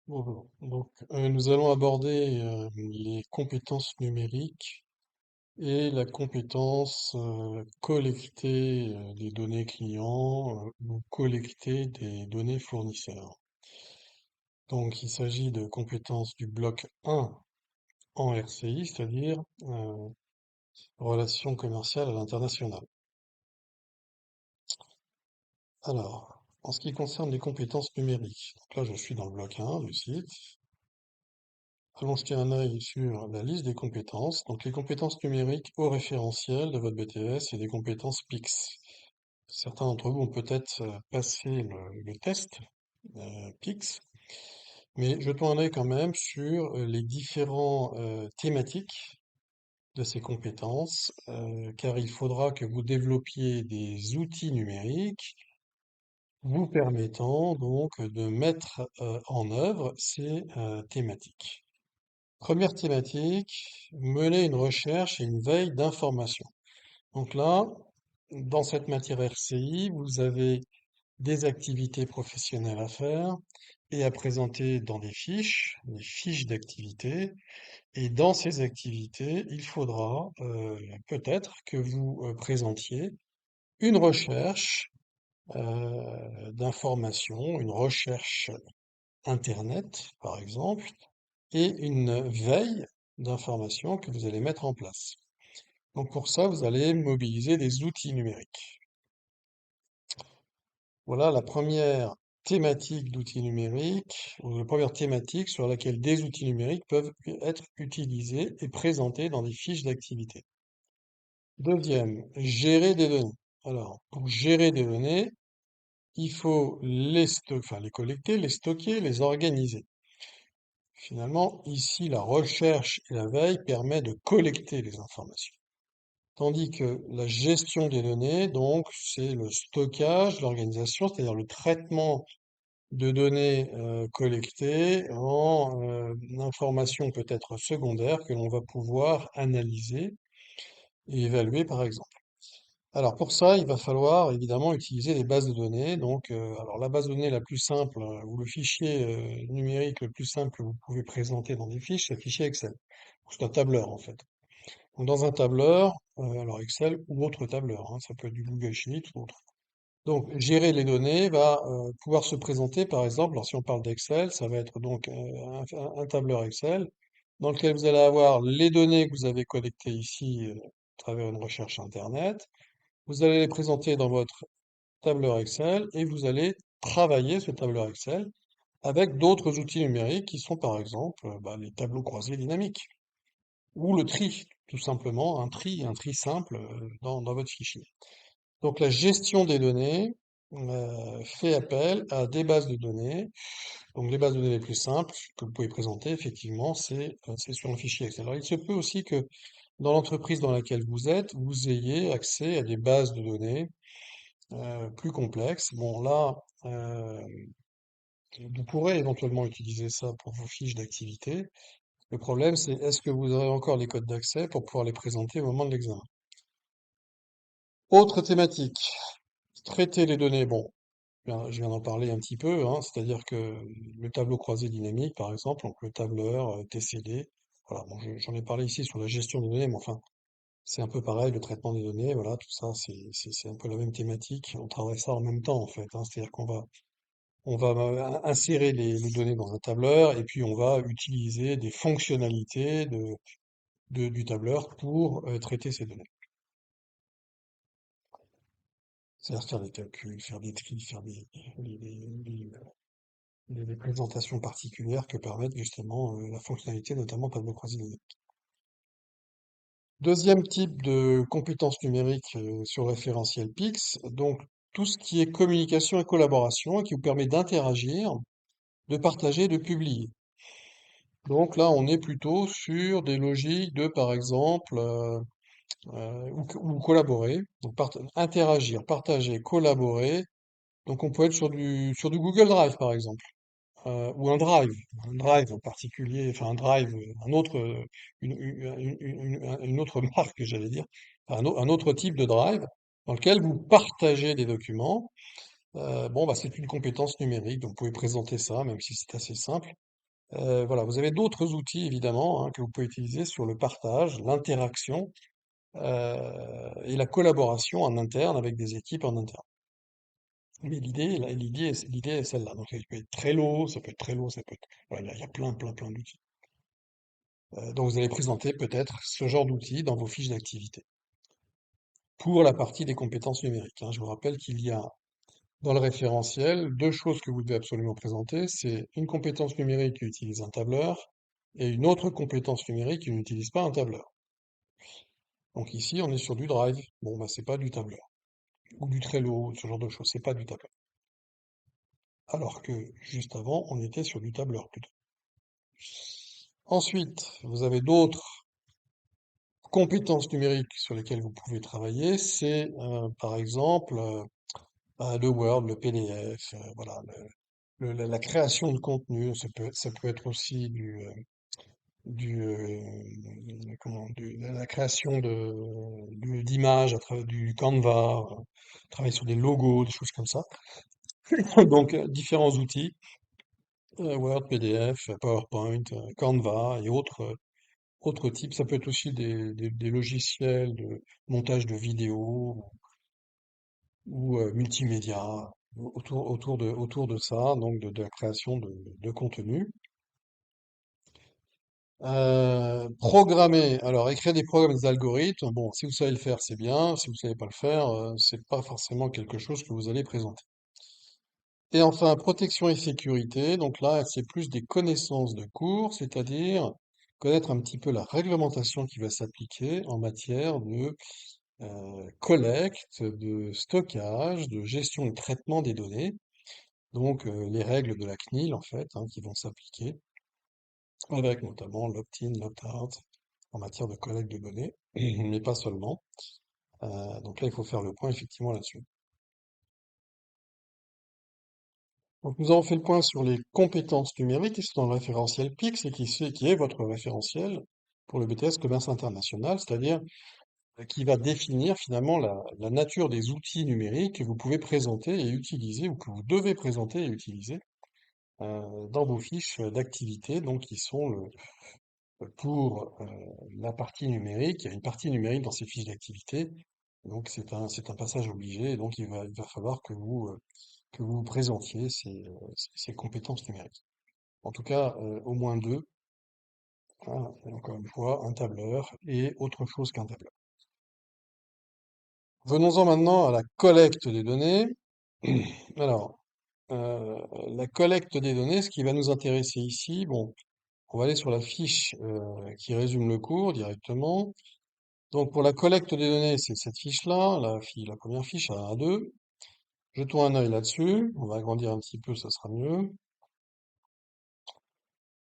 Bonjour. Nous allons aborder les compétences numériques et la compétence collecter des données clients ou collecter des données fournisseurs. Donc, il s'agit de compétences du bloc 1 en RCI, c'est-à-dire relations commerciales à l'international. Alors, en ce qui concerne les compétences numériques, donc là, je suis dans le bloc 1 du site. Allons jeter un œil sur la liste des compétences. Donc, les compétences numériques au référentiel de votre BTS et des compétences PIX. Certains d'entre vous ont peut-être passé le test PIX, mais jetons un œil quand même sur les différents thématiques de ces compétences, car il faudra que vous développiez des outils numériques vous permettant donc de mettre en œuvre ces thématiques. Première thématique, mener une recherche et une veille d'information. Donc là, dans cette matière RCI, vous avez des activités professionnelles à faire et à présenter dans des fiches d'activité. Et dans ces activités, il faudra peut-être que vous présentiez une recherche d'information, une recherche Internet, par exemple, et une veille d'information que vous allez mettre en place. Donc pour ça, vous allez mobiliser des outils numériques. Voilà la première thématique d'outils numériques, ou la première thématique sur laquelle des outils numériques peuvent être utilisés et présentés dans des fiches d'activité. Deuxième, gérer des données. Alors, pour gérer des données, il faut enfin, les collecter, les stocker, les organiser. Finalement, ici, la recherche et la veille permettent de collecter les informations. Tandis que la gestion des données, donc, c'est le stockage, l'organisation, c'est-à-dire le traitement de données collectées en informations peut-être secondaires que l'on va pouvoir analyser et évaluer, par exemple. Alors pour ça, il va falloir évidemment utiliser des bases de données. Donc, alors la base de données la plus simple ou le fichier numérique le plus simple que vous pouvez présenter dans des fiches, c'est le fichier Excel. C'est un tableur en fait. Donc, dans un tableur, alors Excel ou autre tableur, hein, ça peut être du Google Sheet ou autre. Donc, gérer les données va pouvoir se présenter, par exemple, alors si on parle d'Excel, ça va être donc un tableur Excel dans lequel vous allez avoir les données que vous avez collectées ici à travers une recherche Internet. Vous allez les présenter dans votre tableur Excel et vous allez travailler ce tableur Excel avec d'autres outils numériques qui sont par exemple les tableaux croisés dynamiques ou le tri, tout simplement, un tri simple dans votre fichier. Donc la gestion des données fait appel à des bases de données. Donc les bases de données les plus simples que vous pouvez présenter, effectivement, c'est sur un fichier Excel. Alors il se peut aussi que dans l'entreprise dans laquelle vous êtes, vous ayez accès à des bases de données plus complexes. Bon là, vous pourrez éventuellement utiliser ça pour vos fiches d'activité. Le problème, c'est est-ce que vous aurez encore les codes d'accès pour pouvoir les présenter au moment de l'examen? Autre thématique, traiter les données. Bon, je viens d'en parler un petit peu, hein, c'est-à-dire que le tableau croisé dynamique, par exemple, donc le tableur TCD, voilà, bon, j'en ai parlé ici sur la gestion des données, mais enfin, c'est un peu pareil, le traitement des données, voilà, tout ça, c'est un peu la même thématique. On travaille ça en même temps, en fait, hein, c'est-à-dire on va insérer les données dans un tableur et puis on va utiliser des fonctionnalités du tableur pour traiter ces données. C'est-à-dire faire des calculs, faire des tris, faire des présentations particulières que permettent justement la fonctionnalité, notamment tableau croisé dynamique. Deuxième type de compétences numériques sur le référentiel PIX, donc tout ce qui est communication et collaboration et qui vous permet d'interagir, de partager, de publier. Donc là, on est plutôt sur des logiques de, par exemple, ou collaborer, donc interagir, partager, collaborer. Donc on peut être sur du Google Drive, par exemple, ou un Drive en particulier, enfin un Drive, un autre, une autre marque, j'allais dire, un autre type de Drive dans lequel vous partagez des documents. Bon, bah, c'est une compétence numérique, donc vous pouvez présenter ça, même si c'est assez simple. Voilà, vous avez d'autres outils évidemment hein, que vous pouvez utiliser sur le partage, l'interaction et la collaboration en interne avec des équipes en interne. Mais l'idée est celle-là. Donc, ça peut être Trello, ça peut être Trello, ça peut être, voilà, il y a plein d'outils. Donc, vous allez présenter peut-être ce genre d'outils dans vos fiches d'activité. Pour la partie des compétences numériques, hein, je vous rappelle qu'il y a dans le référentiel deux choses que vous devez absolument présenter. C'est une compétence numérique qui utilise un tableur et une autre compétence numérique qui n'utilise pas un tableur. Donc ici, on est sur du Drive. Bon, bah, c'est pas du tableur. Ou du Trello, ce genre de choses, c'est pas du tableur. Alors que juste avant, on était sur du tableur plutôt. Ensuite, vous avez d'autres compétences numériques sur lesquelles vous pouvez travailler. C'est par exemple le Word, le PDF, voilà, la création de contenu. Ça peut être aussi la création d'images à travers du Canva, travailler sur des logos, des choses comme ça. Donc, différents outils, Word, PDF, PowerPoint, Canva et autres types. Ça peut être aussi des logiciels de montage de vidéos ou multimédia autour de ça, donc de la création de contenu. Programmer, alors écrire des programmes, des algorithmes, bon, si vous savez le faire, c'est bien, si vous savez pas le faire, c'est pas forcément quelque chose que vous allez présenter. Et enfin, protection et sécurité, donc là, c'est plus des connaissances de cours, c'est-à-dire connaître un petit peu la réglementation qui va s'appliquer en matière de collecte, de stockage, de gestion et traitement des données, donc les règles de la CNIL en fait, hein, qui vont s'appliquer, avec notamment l'opt-in, l'opt-out en matière de collecte de données, mais pas seulement. Donc là, il faut faire le point effectivement là-dessus. Donc nous avons fait le point sur les compétences numériques qui sont dans le référentiel PIX et qui est votre référentiel pour le BTS Commerce International, c'est-à-dire qui va définir finalement la nature des outils numériques que vous pouvez présenter et utiliser ou que vous devez présenter et utiliser dans vos fiches d'activité, donc qui sont pour la partie numérique. Il y a une partie numérique dans ces fiches d'activité, donc c'est un passage obligé, et donc il va falloir que vous présentiez ces compétences numériques. En tout cas, au moins deux, hein, et encore une fois, un tableur et autre chose qu'un tableur. Venons-en maintenant à la collecte des données. Alors, euh, la collecte des données, ce qui va nous intéresser ici, bon, on va aller sur la fiche qui résume le cours directement. Donc pour la collecte des données, c'est cette fiche-là, la première fiche à 1 2. Jetons un œil là-dessus, on va agrandir un petit peu, ça sera mieux.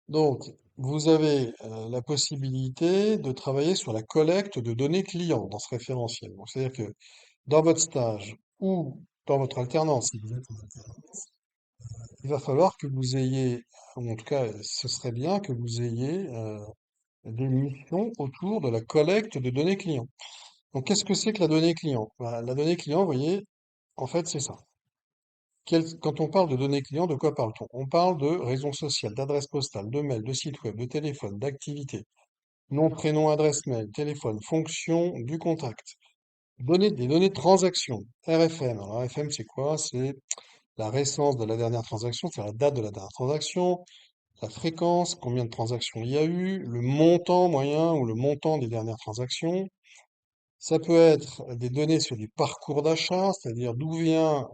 Donc, vous avez la possibilité de travailler sur la collecte de données clients dans ce référentiel. Donc, c'est-à-dire que dans votre stage ou dans votre alternance, si vous êtes en alternance, il va falloir que vous ayez, ou en tout cas, ce serait bien que vous ayez des missions autour de la collecte de données clients. Donc, qu'est-ce que c'est que la donnée client? Bah, la donnée client, vous voyez, en fait, c'est ça. Quand on parle de données clients, de quoi parle-t-on? On parle de réseau social, d'adresse postale, de mail, de site web, de téléphone, d'activité, nom, prénom, adresse mail, téléphone, fonction du contact. Des données de transaction, RFM. Alors, RFM, c'est quoi? C'est la récence de la dernière transaction, c'est la date de la dernière transaction, la fréquence, combien de transactions il y a eu, le montant moyen ou le montant des dernières transactions. Ça peut être des données sur du parcours d'achat, c'est-à-dire d'où vient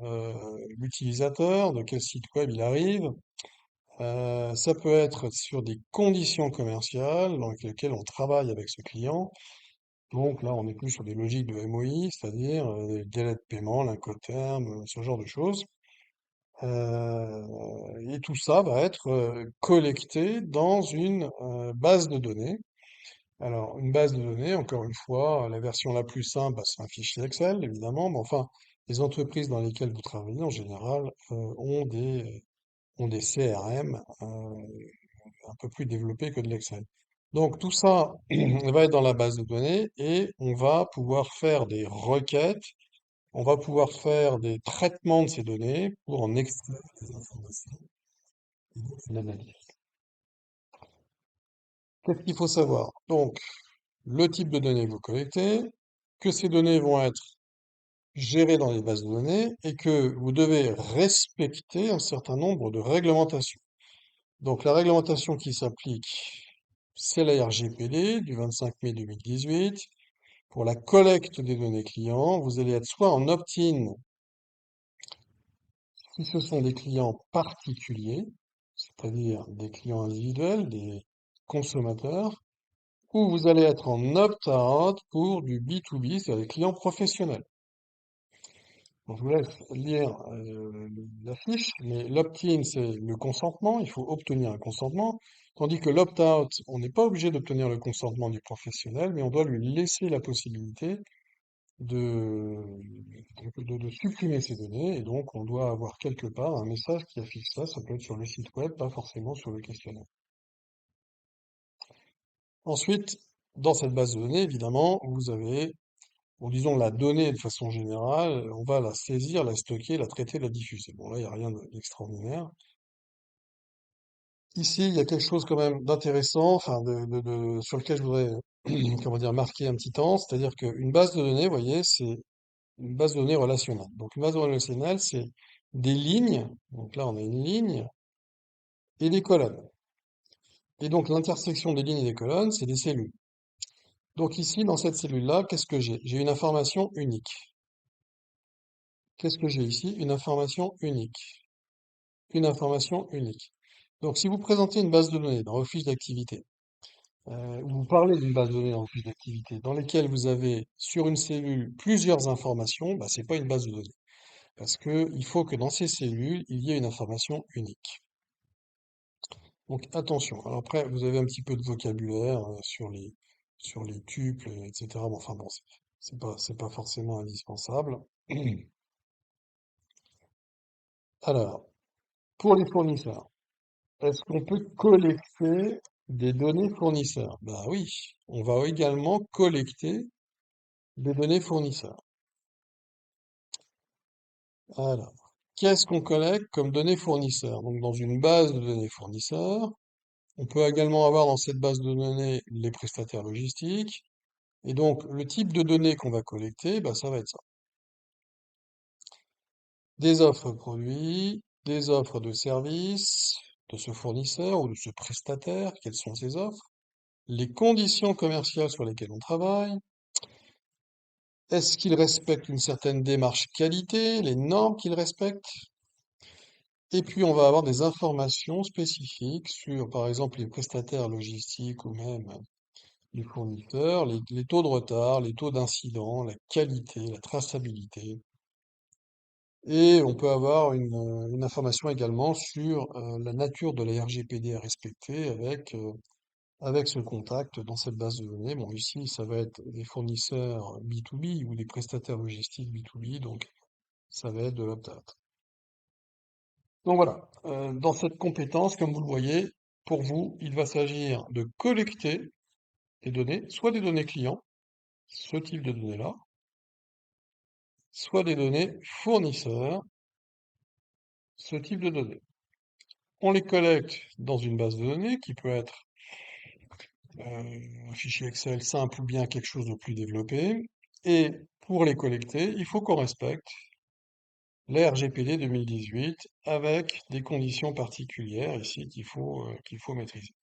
l'utilisateur, de quel site web il arrive. Ça peut être sur des conditions commerciales dans lesquelles on travaille avec ce client. Donc là, on n'est plus sur des logiques de MOI, c'est-à-dire délai de paiement, l'incoterm, ce genre de choses. Et tout ça va être collecté dans une base de données. Alors, une base de données, encore une fois, la version la plus simple, bah, c'est un fichier Excel, évidemment, mais enfin, les entreprises dans lesquelles vous travaillez, en général, ont des CRM un peu plus développés que de l'Excel. Donc, tout ça va être dans la base de données et on va pouvoir faire des requêtes, on va pouvoir faire des traitements de ces données pour en extraire des informations et donc une analyse. Qu'est-ce qu'il faut savoir? Donc, le type de données que vous collectez, que ces données vont être gérées dans les bases de données et que vous devez respecter un certain nombre de réglementations. Donc, la réglementation qui s'applique, c'est la RGPD du 25 mai 2018. Pour la collecte des données clients, vous allez être soit en opt-in si ce sont des clients particuliers, c'est-à-dire des clients individuels, des consommateurs, ou vous allez être en opt-out pour du B2B, c'est-à-dire des clients professionnels. Donc, je vous laisse lire la fiche, mais l'opt-in, c'est le consentement, il faut obtenir un consentement, tandis que l'opt-out, on n'est pas obligé d'obtenir le consentement du professionnel, mais on doit lui laisser la possibilité de, de supprimer ces données, et donc on doit avoir quelque part un message qui affiche ça, ça peut être sur le site web, pas forcément sur le questionnaire. Ensuite, dans cette base de données, évidemment, vous avez, bon, disons, la donnée de façon générale, on va la saisir, la stocker, la traiter, la diffuser. Bon, là, il n'y a rien d'extraordinaire. Ici, il y a quelque chose quand même d'intéressant, enfin, sur lequel je voudrais, comment dire, marquer un petit temps, c'est-à-dire qu'une base de données, vous voyez, c'est une base de données relationnelle. Donc, une base de données relationnelle, c'est des lignes. Donc là, on a une ligne et des colonnes. Et donc, l'intersection des lignes et des colonnes, c'est des cellules. Donc ici, dans cette cellule-là, qu'est-ce que j'ai? J'ai une information unique. Qu'est-ce que j'ai ici? Une information unique. Une information unique. Donc, si vous présentez une base de données dans vos fiches d'activité, ou vous parlez d'une base de données dans vos fiches d'activité, dans lesquelles vous avez sur une cellule plusieurs informations, bah, c'est pas une base de données. Parce que il faut que dans ces cellules, il y ait une information unique. Donc attention. Alors après, vous avez un petit peu de vocabulaire sur les tuples, etc. Bon, enfin bon, c'est pas forcément indispensable. Alors, pour les fournisseurs, est-ce qu'on peut collecter des données fournisseurs? Ben oui, on va également collecter des données fournisseurs. Alors, qu'est-ce qu'on collecte comme données fournisseurs? Donc, dans une base de données fournisseurs, on peut également avoir dans cette base de données les prestataires logistiques. Et donc, le type de données qu'on va collecter, ben, ça va être ça. Des offres produits, des offres de services de ce fournisseur ou de ce prestataire, quelles sont ces offres, les conditions commerciales sur lesquelles on travaille, est-ce qu'il respecte une certaine démarche qualité, les normes qu'il respecte, et puis on va avoir des informations spécifiques sur, par exemple, les prestataires logistiques ou même les fournisseurs, les taux de retard, les taux d'incident, la qualité, la traçabilité. Et on peut avoir une information également sur la nature de la RGPD à respecter avec ce contact dans cette base de données. Bon, ici, ça va être des fournisseurs B2B ou des prestataires logistiques B2B, donc ça va être de l'opt-out. Donc voilà, dans cette compétence, comme vous le voyez, pour vous, il va s'agir de collecter des données, soit des données clients, ce type de données-là, soit des données fournisseurs, ce type de données. On les collecte dans une base de données qui peut être un fichier Excel simple ou bien quelque chose de plus développé. Et pour les collecter, il faut qu'on respecte la RGPD 2018 avec des conditions particulières ici qu'il faut maîtriser.